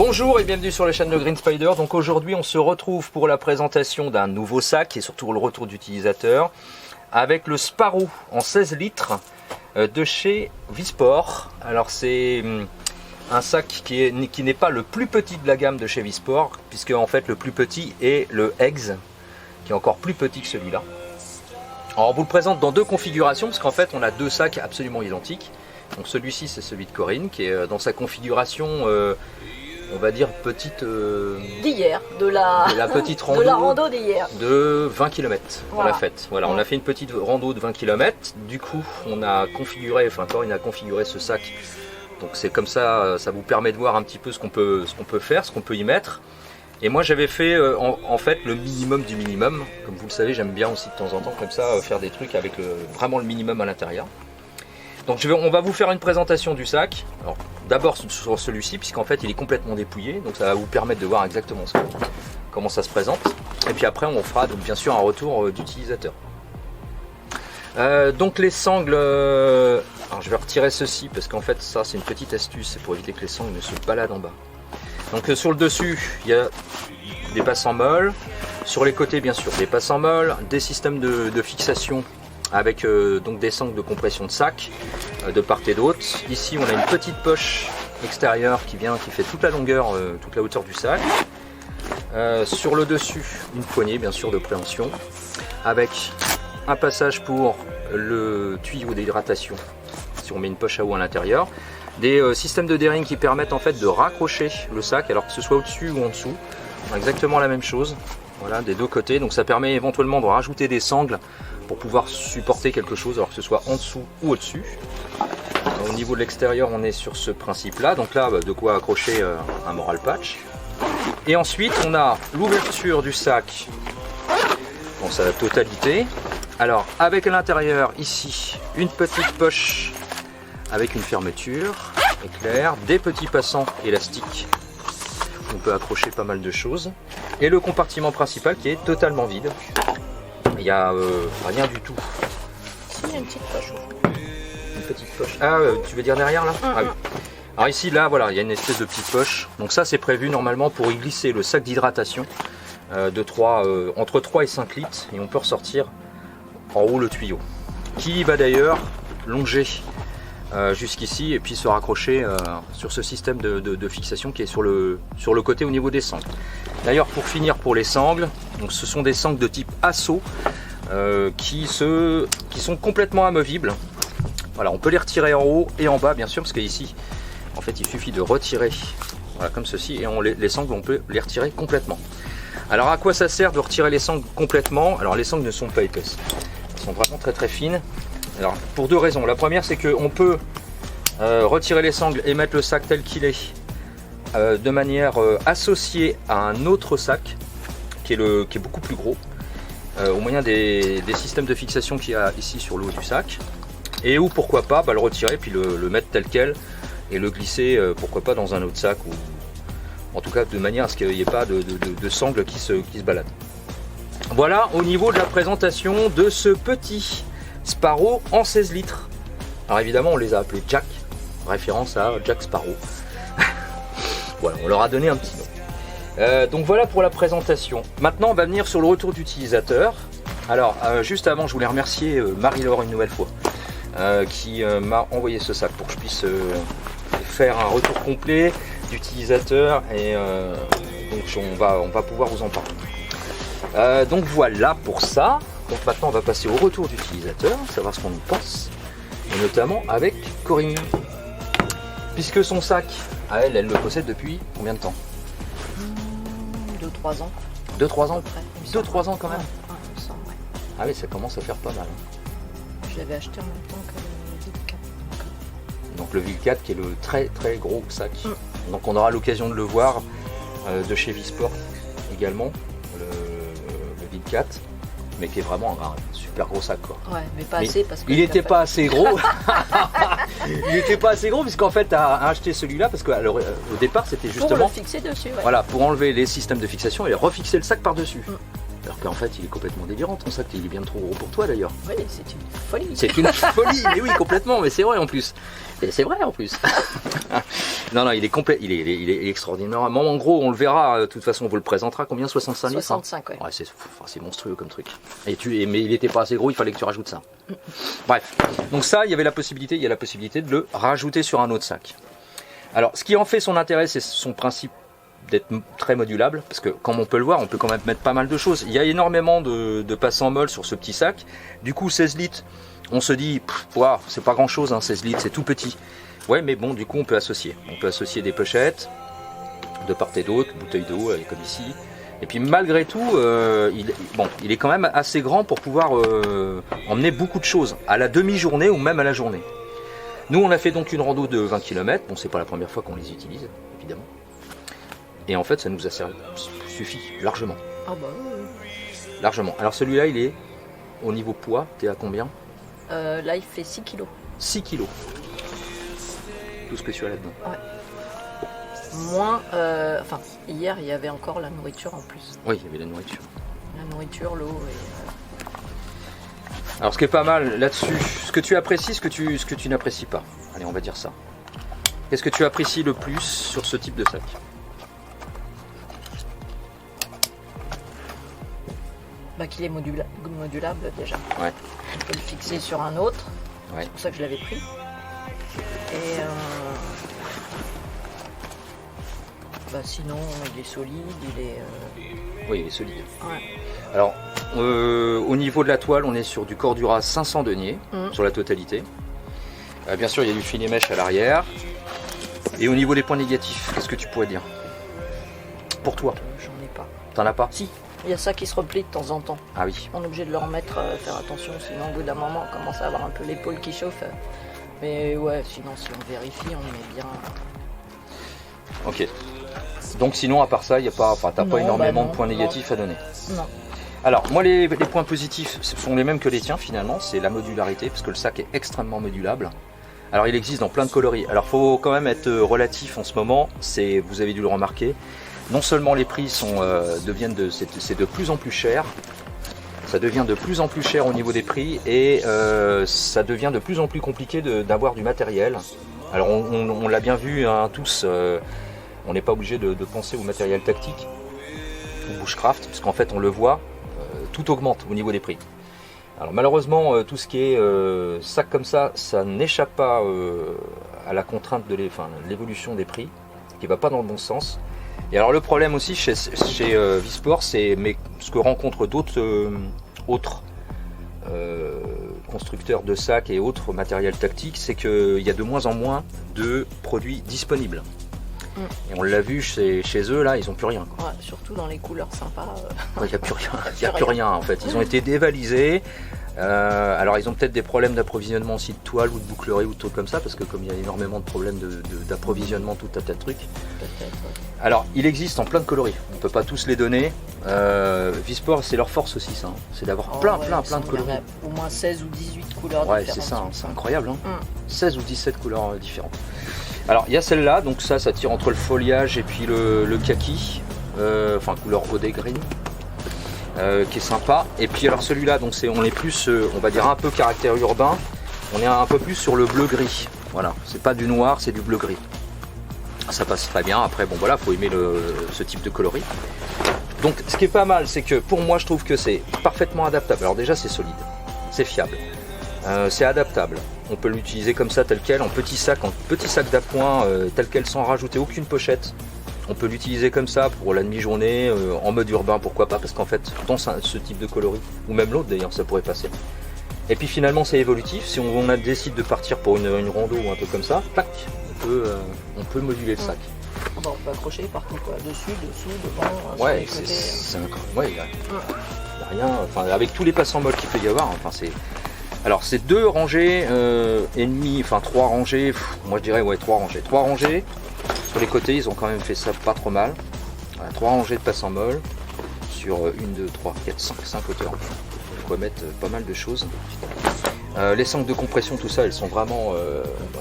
Bonjour et bienvenue sur la chaîne de Green Spider. Donc aujourd'hui on se retrouve pour la présentation d'un nouveau sac et surtout le retour d'utilisateur avec le Sparrow en 16 litres de chez Visport. Alors c'est un sac qui n'est pas le plus petit de la gamme de chez Visport, puisque en fait le plus petit est le Eggs, qui est encore plus petit que celui-là. Alors on vous le présente dans deux configurations, parce qu'en fait on a deux sacs absolument identiques. Donc celui-ci c'est celui de Corinne, qui est dans sa configuration, on va dire petite... d'hier, de la petite rando, de la rando d'hier. De 20 km, voilà. On l'a faite. Voilà, on a fait une petite rando de 20 km. Du coup, on a configuré, Corinne a configuré ce sac. Donc c'est comme ça, ça vous permet de voir un petit peu ce qu'on peut faire, ce qu'on peut y mettre. Et moi j'avais fait en fait le minimum du minimum. Comme vous le savez, j'aime bien aussi de temps en temps comme ça faire des trucs avec vraiment le minimum à l'intérieur. Donc on va vous faire une présentation du sac. Alors d'abord sur celui-ci, puisqu'en fait il est complètement dépouillé, donc ça va vous permettre de voir exactement comment ça se présente. Et puis après on fera donc bien sûr un retour d'utilisateur. Donc les sangles, alors je vais retirer ceci parce qu'en fait ça c'est une petite astuce, c'est pour éviter que les sangles ne se baladent en bas. Donc sur le dessus il y a des passants molles, sur les côtés bien sûr des passants molles, des systèmes de fixation avec donc des sangles de compression de sac de part et d'autre. Ici on a une petite poche extérieure qui fait toute la longueur, toute la hauteur du sac. Sur le dessus une poignée bien sûr de préhension avec un passage pour le tuyau d'hydratation si on met une poche à eau à l'intérieur. Des systèmes de D-ring qui permettent en fait de raccrocher le sac, alors que ce soit au-dessus ou en dessous. On a exactement la même chose, voilà, des deux côtés. Donc ça permet éventuellement de rajouter des sangles pour pouvoir supporter quelque chose, alors que ce soit en dessous ou au-dessus. Au niveau de l'extérieur, on est sur ce principe-là. Donc là, de quoi accrocher un moral patch. Et ensuite, on a l'ouverture du sac dans sa totalité. Alors, avec à l'intérieur, ici, une petite poche avec une fermeture éclair, des petits passants élastiques. On peut accrocher pas mal de choses. Et le compartiment principal qui est totalement vide. Il n'y a rien du tout. Si, il y a une petite poche. Une petite poche. Ah, tu veux dire derrière là? Ah oui. Alors ici, là, voilà, il y a une espèce de petite poche. Donc ça, c'est prévu normalement pour y glisser le sac d'hydratation entre 3 et 5 litres. Et on peut ressortir en haut le tuyau. Qui va d'ailleurs longer jusqu'ici et puis se raccrocher sur ce système de fixation qui est sur le côté au niveau des sangles. D'ailleurs, pour finir, pour les sangles, donc ce sont des sangles de type Asso qui sont complètement amovibles. Voilà, on peut les retirer en haut et en bas bien sûr, parce qu'ici en fait il suffit de retirer, voilà, comme ceci, et les sangles on peut les retirer complètement. Alors à quoi ça sert de retirer les sangles complètement? Alors les sangles ne sont pas épaisses, elles sont vraiment très très fines. Alors pour deux raisons. La première, c'est qu'on peut retirer les sangles et mettre le sac tel qu'il est de manière associée à un autre sac qui est beaucoup plus gros au moyen des systèmes de fixation qu'il y a ici sur le haut du sac, et ou pourquoi pas le retirer puis le mettre tel quel et le glisser pourquoi pas dans un autre sac, ou en tout cas de manière à ce qu'il n'y ait pas de sangles qui se baladent. Voilà au niveau de la présentation de ce petit Sparrow en 16 litres. Alors évidemment on les a appelés Jack, référence à Jack Sparrow. Voilà, on leur a donné un petit nom. Donc voilà pour la présentation. Maintenant on va venir sur le retour d'utilisateur. Alors juste avant, je voulais remercier Marie-Laure une nouvelle fois qui m'a envoyé ce sac pour que je puisse faire un retour complet d'utilisateur, et donc on va pouvoir vous en parler. Donc voilà pour ça. Donc maintenant on va passer au retour d'utilisateur, savoir ce qu'on en pense, et notamment avec Corinne, puisque son sac, elle le possède depuis combien de temps? 2-3 ans. 2-3 ans? 2-3 ans quand même? Ouais, il me semble, ouais. Ah oui, ça commence à faire pas mal. Je l'avais acheté en même temps que le Vic 4. Donc le Vic 4 qui est le très très gros sac. Donc on aura l'occasion de le voir de chez Visport également, le Vic 4. Mais qui est vraiment un super gros sac, quoi. Ouais, mais pas assez, parce que il n'était pas assez gros. Il n'était pas assez gros, puisqu'en fait tu as acheté celui-là parce qu'au départ c'était justement pour le fixer dessus, ouais. Voilà, pour enlever les systèmes de fixation et refixer le sac par dessus. Alors qu'en fait, il est complètement délirant ton sac, il est bien trop gros pour toi d'ailleurs. Oui, c'est une folie. C'est une folie, mais oui, complètement, mais c'est vrai en plus. Et c'est vrai en plus. Non, il est complet, il est extraordinaire. En gros, on le verra, de toute façon, on vous le présentera. Combien? 65 litres? 65, ouais. Ouais, c'est monstrueux comme truc. Mais il était pas assez gros, il fallait que tu rajoutes ça. Bref, donc ça, il y a la possibilité de le rajouter sur un autre sac. Alors, ce qui en fait son intérêt, c'est son principe d'être très modulable, parce que comme on peut le voir, on peut quand même mettre pas mal de choses. Il y a énormément de passants molles sur ce petit sac. Du coup, 16 litres, on se dit, wow, c'est pas grand chose, hein, 16 litres, c'est tout petit. Ouais, mais bon, du coup, on peut associer. On peut associer des pochettes de part et d'autre, bouteilles d'eau, comme ici. Et puis malgré tout, il est quand même assez grand pour pouvoir emmener beaucoup de choses à la demi-journée ou même à la journée. Nous, on a fait donc une rando de 20 km. Bon, c'est pas la première fois qu'on les utilise, évidemment. Et en fait, ça nous a suffi largement. Ah bah oui. Largement. Alors celui-là, il est au niveau poids, t'es à combien? Là, il fait 6 kilos. 6 kilos. Tout ce que tu as là-dedans. Ouais. Moins, enfin, hier, il y avait encore la nourriture en plus. Oui, il y avait la nourriture. La nourriture, l'eau et... Alors ce qui est pas mal là-dessus, ce que tu apprécies, ce que tu n'apprécies pas. Allez, on va dire ça. Qu'est-ce que tu apprécies le plus sur ce type de sac? Bah, qu'il est modulable déjà. Ouais. On peut le fixer sur un autre. Ouais. C'est pour ça que je l'avais pris. Et sinon, il est solide, il est... Oui, il est solide. Ouais. Alors, au niveau de la toile, on est sur du Cordura 500 deniers sur la totalité. Bien sûr, il y a du filet mèche à l'arrière. Et au niveau des points négatifs, qu'est-ce que tu pourrais dire? Pour toi? J'en ai pas. T'en as pas? Si, il y a ça qui se replie de temps en temps. Ah oui. On est obligé de le remettre, faire attention, sinon au bout d'un moment, on commence à avoir un peu l'épaule qui chauffe. Mais ouais, sinon, si on vérifie, on est bien... Ok. Donc sinon, à part ça, il y a pas, t'as pas énormément de points négatifs à donner. Non. Alors, moi, les points positifs sont les mêmes que les tiens, finalement. C'est la modularité, parce que le sac est extrêmement modulable. Alors, il existe dans plein de coloris. Alors, faut quand même être relatif en ce moment. Vous avez dû le remarquer. Non seulement les prix c'est de plus en plus cher. Ça devient de plus en plus cher au niveau des prix. Et ça devient de plus en plus compliqué d'avoir du matériel. Alors, on l'a bien vu, hein, tous... on n'est pas obligé de penser au matériel tactique, au bushcraft, parce qu'en fait on le voit, tout augmente au niveau des prix. Alors malheureusement, tout ce qui est sac comme ça n'échappe pas à la contrainte de l'évolution des prix, qui ne va pas dans le bon sens. Et alors le problème aussi chez Visport, c'est ce que rencontrent d'autres autres constructeurs de sacs et autres matériels tactiques, c'est qu'il y a de moins en moins de produits disponibles. Et on l'a vu chez eux, là, ils n'ont plus rien. Ouais, surtout dans les couleurs sympas. Il n'y a plus rien. Il n'y a plus rien en fait. Ils ont été dévalisés. Alors ils ont peut-être des problèmes d'approvisionnement aussi de toile ou de bouclerie ou de trucs comme ça, parce que comme il y a énormément de problèmes d'approvisionnement, tout un tas de trucs. Peut-être, ouais. Alors il existe en plein de coloris. On ne peut pas tous les donner. Visport, c'est leur force aussi, ça. C'est d'avoir plein de coloris. Au moins 16 ou 18 couleurs ouais, différentes. c'est ça, c'est incroyable. Hein. 16 ou 17 couleurs différentes. Alors il y a celle-là, donc ça tire entre le foliage et puis le kaki, couleur eau des green, qui est sympa. Et puis alors celui-là, donc on est plus, on va dire un peu caractère urbain, on est un peu plus sur le bleu gris. Voilà, c'est pas du noir, c'est du bleu gris. Ça passe très bien. Après bon voilà, faut aimer ce type de coloris. Donc ce qui est pas mal, c'est que pour moi je trouve que c'est parfaitement adaptable. Alors déjà c'est solide, c'est fiable. C'est adaptable, on peut l'utiliser comme ça tel quel, en petit sac d'appoint tel quel, sans rajouter aucune pochette. On peut l'utiliser comme ça pour la demi-journée, en mode urbain, pourquoi pas, parce qu'en fait dans ce type de coloris, ou même l'autre d'ailleurs, ça pourrait passer. Et puis finalement c'est évolutif, si on décide de partir pour une rando ou un peu comme ça, tac, on peut moduler le sac. Bon, on peut accrocher partout quoi, dessus, dessous, devant, ouais, sur les côtés. Il y a rien, avec tous les passants molles qu'il peut y avoir, alors c'est 2 rangées et demi, 3 rangées, moi je dirais ouais 3 rangées. 3 rangées, sur les côtés ils ont quand même fait ça pas trop mal. Voilà, 3 rangées de passants molles sur 1, 2, 3, 4, 5 hauteurs. On peut mettre pas mal de choses. Les sangles de compression, tout ça, elles sont vraiment...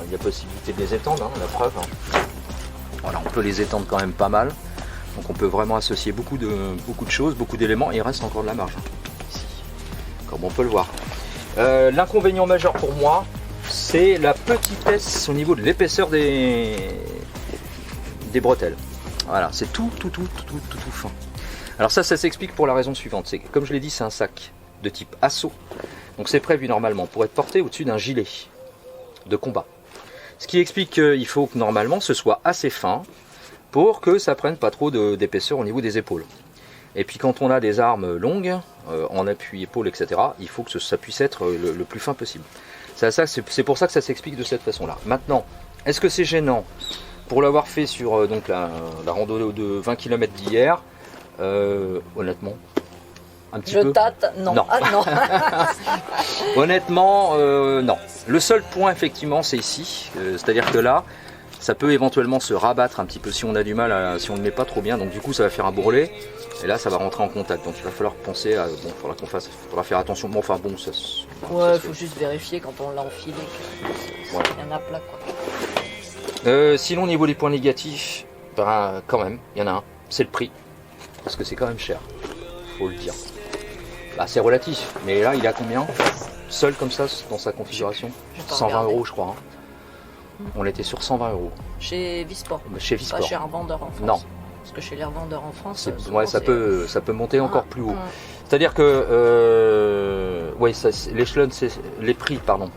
il y a possibilité de les étendre, hein, la preuve. Hein. Voilà, on peut les étendre quand même pas mal. Donc on peut vraiment associer beaucoup de choses, beaucoup d'éléments, et il reste encore de la marge. Ici, comme on peut le voir. L'inconvénient majeur pour moi, c'est la petitesse au niveau de l'épaisseur des bretelles. Voilà, c'est tout fin. Alors ça s'explique pour la raison suivante. C'est que, comme je l'ai dit, c'est un sac de type assaut. Donc c'est prévu normalement pour être porté au-dessus d'un gilet de combat. Ce qui explique qu'il faut que normalement ce soit assez fin pour que ça prenne pas trop d'épaisseur au niveau des épaules. Et puis quand on a des armes longues, en appui épaule, etc., il faut que ça puisse être le plus fin possible. C'est pour ça que ça s'explique de cette façon-là. Maintenant, est-ce que c'est gênant? Pour l'avoir fait sur donc la randonnée de 20 km d'hier, honnêtement, un petit peu. Je tâte, non. Non. Ah non. Honnêtement, non. Le seul point, effectivement, c'est ici. C'est-à-dire que là, ça peut éventuellement se rabattre un petit peu si on a du mal, si on ne le met pas trop bien. Donc du coup, ça va faire un bourrelet. Et là, ça va rentrer en contact. Donc il va falloir penser à... Bon, faudra faire attention. Bon, enfin bon, ça... Ouais, il faut juste vérifier quand on l'a enfilé que c'est bien à plat, quoi. Sinon, au niveau des points négatifs, ben, quand même, il y en a un. C'est le prix. Parce que c'est quand même cher. Faut le dire. Bah, c'est relatif. Mais là, il est à combien? Seul comme ça, dans sa configuration? 120 €, je crois. Hein. On était sur 120 €. Chez Visport. Chez Visport. Pas chez un revendeur en France. Non. Parce que chez les revendeurs en France, ouais, ça peut monter encore plus haut. C'est-à-dire que ouais, les prix, pardon,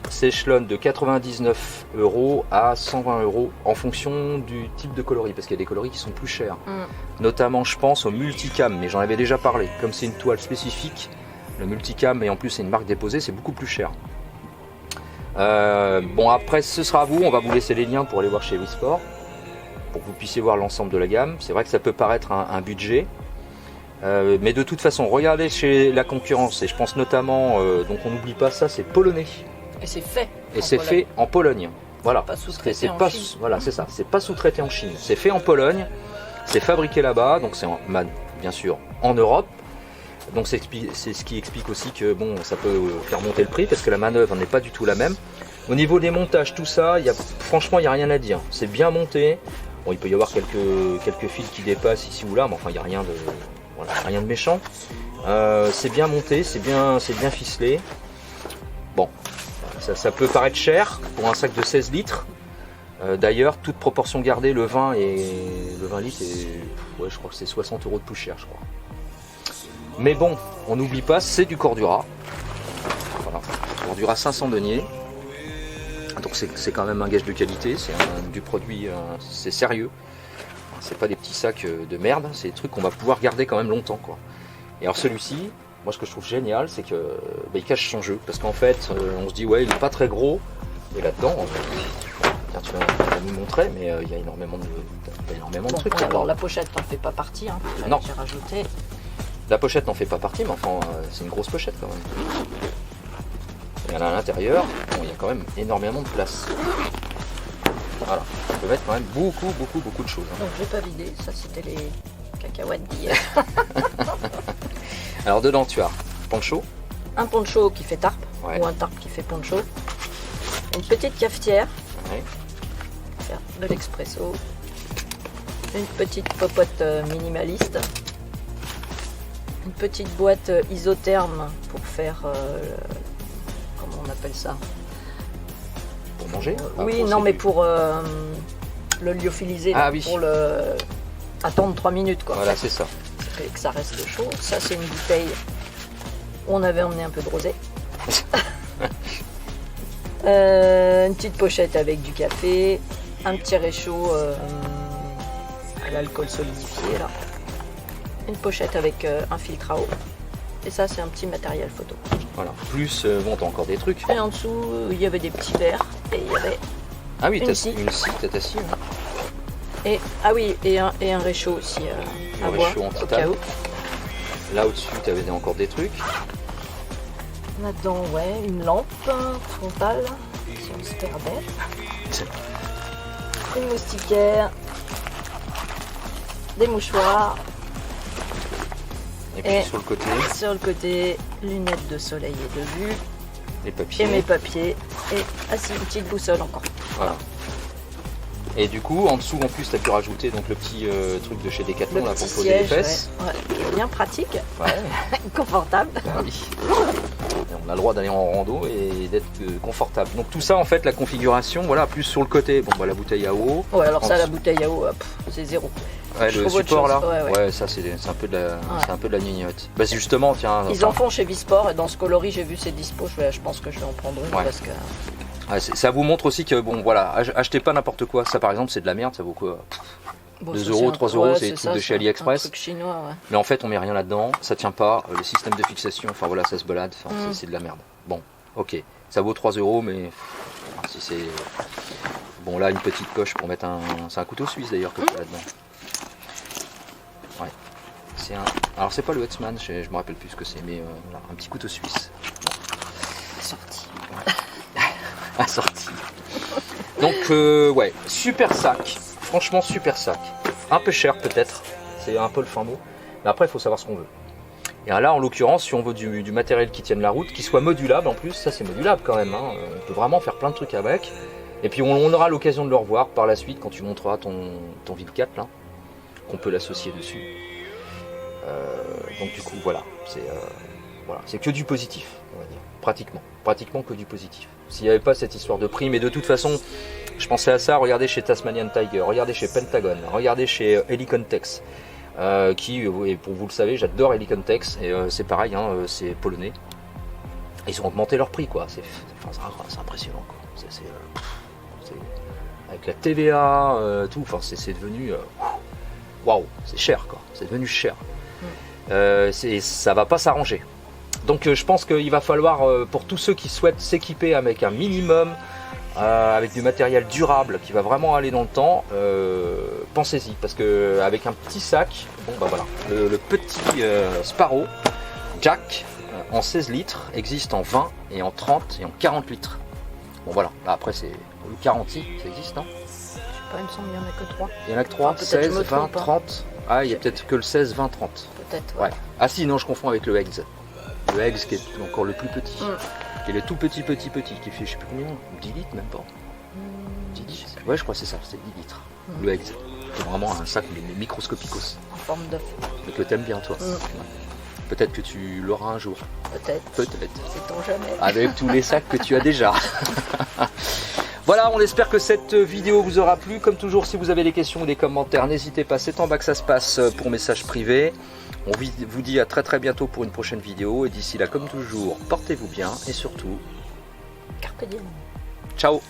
s'échelonnent de 99 € à 120 € en fonction du type de coloris, parce qu'il y a des coloris qui sont plus chers. Notamment, je pense au multicam, mais j'en avais déjà parlé. Comme c'est une toile spécifique, le multicam, et en plus c'est une marque déposée, c'est beaucoup plus cher. Bon, après, ce sera à vous. On va vous laisser les liens pour aller voir chez Wisport, pour que vous puissiez voir l'ensemble de la gamme. C'est vrai que ça peut paraître un budget, mais de toute façon, regardez chez la concurrence, et je pense notamment, donc on n'oublie pas ça, c'est polonais. Et c'est fait. Et c'est fait en Pologne. Voilà. Pas sous-traité en Chine. Voilà, c'est ça. C'est pas sous-traité en Chine. C'est fait en Pologne. C'est fabriqué là-bas. Donc c'est bien sûr en Europe. Donc c'est ce qui explique aussi que bon, ça peut faire monter le prix parce que la manœuvre n'est pas du tout la même. Au niveau des montages, tout ça, franchement, il n'y a rien à dire. C'est bien monté. Bon, il peut y avoir quelques fils qui dépassent ici ou là, mais enfin, il n'y a rien de méchant. C'est bien monté, c'est bien ficelé. Bon, ça peut paraître cher pour un sac de 16 litres. D'ailleurs, toute proportion gardée, le 20 litres, ouais, je crois que c'est 60 € de plus cher, je crois. Mais bon, on n'oublie pas, c'est du Cordura. Voilà, Cordura 500 deniers. Donc c'est quand même un gage de qualité, c'est du produit, c'est sérieux. C'est pas des petits sacs de merde, c'est des trucs qu'on va pouvoir garder quand même longtemps, quoi. Et alors celui-ci, moi ce que je trouve génial, c'est que il cache son jeu. Parce qu'en fait, on se dit ouais, il n'est pas très gros. Et là-dedans, tu vas nous montrer, mais il y a énormément de trucs. Alors la pochette n'en fait pas partie, hein, non. J'ai rajouté. La pochette n'en fait pas partie, mais enfin c'est une grosse pochette quand même. Et à l'intérieur, bon, il y a quand même énormément de place. Voilà, on peut mettre quand même beaucoup de choses. Donc je l'ai pas vidé, ça c'était les cacahuètes d'hier. Alors dedans tu as poncho. Un poncho qui fait tarp, ouais. Ou un tarp qui fait poncho. Une petite cafetière, ouais. Faire de l'expresso. Une petite popote minimaliste. Une petite boîte isotherme pour faire, comment on appelle ça? Pour manger? Oui, non, mais pour le lyophiliser, ah, oui. Pour le attendre 3 minutes, quoi. Voilà, c'est ça. Et que ça reste chaud. Ça, c'est une bouteille où on avait emmené un peu de rosé. Une petite pochette avec du café, un petit réchaud à l'alcool solidifié, là. Une pochette avec un filtre à eau. Et ça, c'est un petit matériel photo. Voilà. Plus, bon, t'as encore des trucs. Et en dessous, il y avait des petits verres. Et il y avait. Ah oui, une scie. t'as ta scie. Hein. Et, ah oui, et un réchaud aussi à boire, réchaud en au titane. cas où. Là au-dessus, t'avais encore des trucs. Là-dedans, ouais, une lampe frontale sur le sterber. Une moustiquaire. Des mouchoirs. Et puis sur le côté, lunettes de soleil et de vue. les papiers. Et mes papiers. Et une petite boussole encore. Voilà. Et du coup, en dessous, en plus, tu as pu rajouter donc, le petit truc de chez Decathlon Le là, petit pour poser les siège, fesses. ouais, bien pratique, Ouais. confortable. Ah oui. On a le droit d'aller en rando et d'être confortable. Donc tout ça en fait la configuration, voilà, plus sur le côté, bon bah la bouteille à eau. Ouais, alors ça, En la dessous. bouteille à eau, c'est zéro. Ouais, Je le trouve autre support chose. là, Ouais. ça c'est un peu de la, c'est un peu de la gnognotte. Bah c'est justement, tiens. Ils en font chez Visport et dans ce coloris, j'ai vu ces dispos. Je pense que je vais en prendre une Ouais. parce que. Ouais, ça vous montre aussi que bon voilà, achetez pas n'importe quoi. Ça par exemple c'est de la merde, ça vaut quoi? Bon, 2 ça, euros, c'est un- 3 euros, ouais, c'est des trucs ça, de chez AliExpress. Un truc chinois, ouais. Mais en fait on met rien là-dedans, ça tient pas, les systèmes de fixation, enfin voilà, ça se balade, enfin, c'est de la merde. Bon, ok, ça vaut 3 euros, mais si c'est. Bon là une petite poche pour mettre un. C'est un couteau suisse d'ailleurs que tu as là-dedans. Ouais. C'est un. Alors c'est pas le Hutzmann, je me rappelle plus ce que c'est, mais voilà, un petit couteau suisse. Sorti. Assorti. Donc ouais, super sac. Franchement super sac. Un peu cher peut-être, c'est un peu le fin mot. Mais après il faut savoir ce qu'on veut. Et là en l'occurrence si on veut du matériel qui tienne la route, qui soit modulable en plus, ça c'est modulable quand même. Hein. On peut vraiment faire plein de trucs avec. Et puis on aura l'occasion de le revoir par la suite quand tu monteras ton Ville 4 là, qu'on peut l'associer dessus. Donc du coup voilà, c'est que du positif, on va dire. Pratiquement que du positif. S'il n'y avait pas cette histoire de prix, mais de toute façon, je pensais à ça, regardez chez Tasmanian Tiger, regardez chez Pentagon, regardez chez Helicontex, et pour vous le savez, j'adore Helicontex, et c'est pareil, hein, c'est polonais. Ils ont augmenté leur prix, quoi. C'est impressionnant, quoi. Avec la TVA, tout, enfin, c'est devenu... Waouh, c'est cher, quoi. C'est devenu cher. Ça va pas s'arranger. Donc je pense qu'il va falloir, pour tous ceux qui souhaitent s'équiper avec un minimum, avec du matériel durable qui va vraiment aller dans le temps, pensez-y, parce que avec un petit sac, bon bah voilà, le petit Sparrow Jack en 16 litres existe en 20 et en 30 et en 40 litres. Bon voilà, là, après c'est le 40, ça existe, non? Je sais pas, il me semble qu'il y en a que 3. Il y en a que 3, Ah, peut-être je 16, me 20, trompe, hein. 30. Ah, il y a peut-être que le 16, 20, 30. Peut-être. Ouais. Ah si, non, je confonds avec le Eggs. Le Eggs qui est encore le plus petit. Qui est le tout petit, qui fait je sais plus combien, 10 litres même pas. 10 litres. Ouais, je crois que c'est ça, c'est 10 litres. Le Eggs. C'est vraiment un sac microscopicos. En forme d'œuf. Mais que t'aimes bien toi. Ouais. Peut-être que tu l'auras un jour. Peut-être. Sait-on jamais. Avec tous les sacs que tu as déjà. Voilà, on espère que cette vidéo vous aura plu. Comme toujours, si vous avez des questions ou des commentaires, n'hésitez pas, c'est en bas que ça se passe pour message privé. On vous dit à très bientôt pour une prochaine vidéo. Et d'ici là, comme toujours, portez-vous bien et surtout, Carpe diem. ciao!